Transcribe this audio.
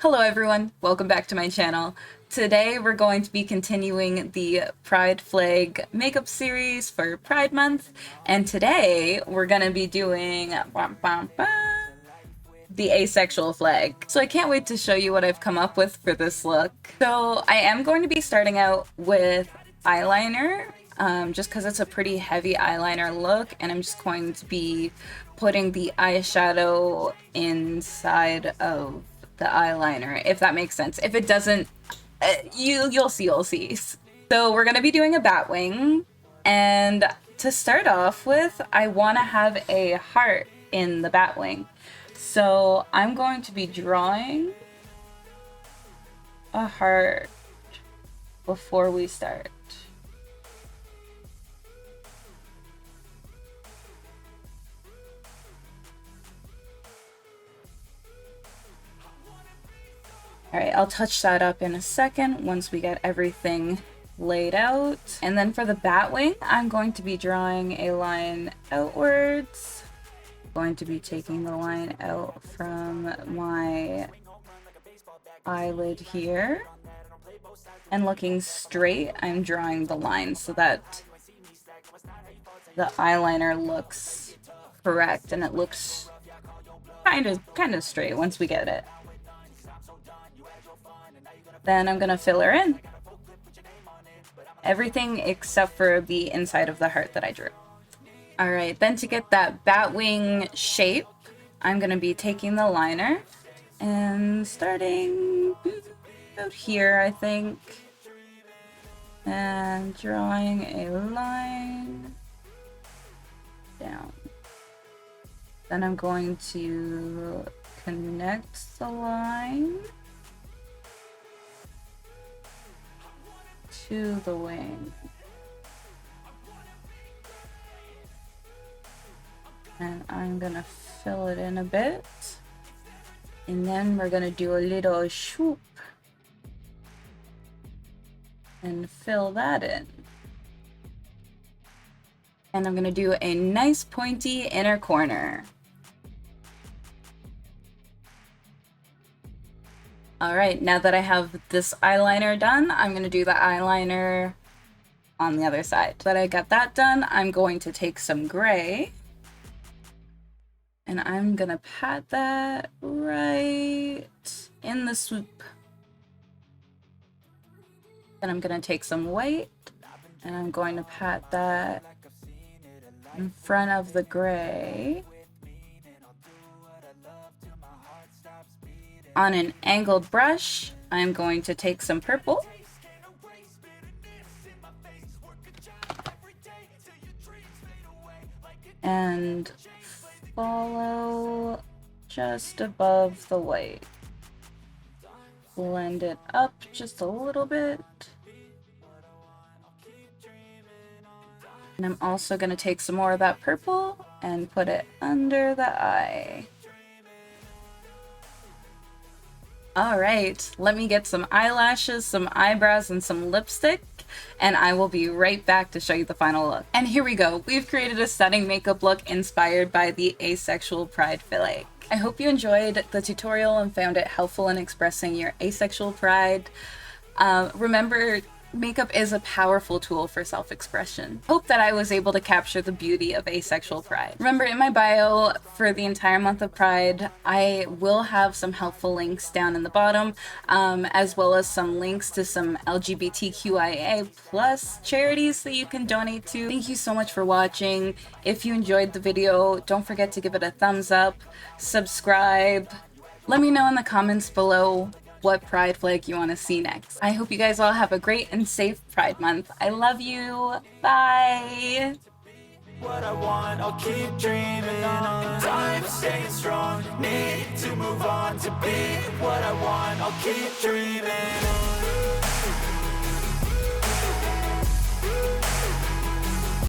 Hello everyone, welcome back to my channel. Today we're going to be continuing the Pride Flag makeup series for Pride Month, and today we're going to be doing the asexual flag. So I can't wait to show you what I've come up with for this look. So I am going to be starting out with eyeliner, just because it's a pretty heavy eyeliner look, and I'm just going to be putting the eyeshadow inside of the eyeliner, if that makes sense. If it doesn't, you'll see. So we're gonna be doing a bat wing, and to start off with, I want to have a heart in the bat wing. So I'm going to be drawing a heart before we start. Alright, I'll touch that up in a second once we get everything laid out. And then for the bat wing, I'm going to be drawing a line outwards. I'm going to be taking the line out from my eyelid here. And looking straight, I'm drawing the line so that the eyeliner looks correct and it looks kind of straight once we get it. Then I'm gonna fill her in. Everything except for the inside of the heart that I drew. Alright, then to get that bat wing shape, I'm gonna be taking the liner and starting out here, I think, and drawing a line down. Then I'm going to connect the line to the wing. And I'm gonna fill it in a bit. And then we're gonna do a little swoop and fill that in. And I'm gonna do a nice pointy inner corner. Alright, now that I have this eyeliner done, I'm going to do the eyeliner on the other side. That I got that done, I'm going to take some gray, and I'm going to pat that right in the swoop. Then I'm going to take some white, and I'm going to pat that in front of the gray. On an angled brush, I'm going to take some purple and follow just above the white. Blend it up just a little bit. And I'm also going to take some more of that purple and put it under the eye. Alright, let me get some eyelashes, some eyebrows, and some lipstick, and I will be right back to show you the final look. And here we go. We've created a stunning makeup look inspired by the asexual pride flag. I hope you enjoyed the tutorial and found it helpful in expressing your asexual pride. Remember, makeup is a powerful tool for self-expression. Hope that I was able to capture the beauty of asexual pride. Remember, in my bio for the entire month of Pride, I will have some helpful links down in the bottom, as well as some links to some LGBTQIA plus charities that you can donate to. Thank you so much for watching. If you enjoyed the video, don't forget to give it a thumbs up, subscribe. Let me know in the comments below what pride flag you want to see next. I hope you guys all have a great and safe Pride Month. I love you. Bye. What I want, I'll keep dreaming on. Time staying strong, need to move on to be what I want, I'll keep dreaming.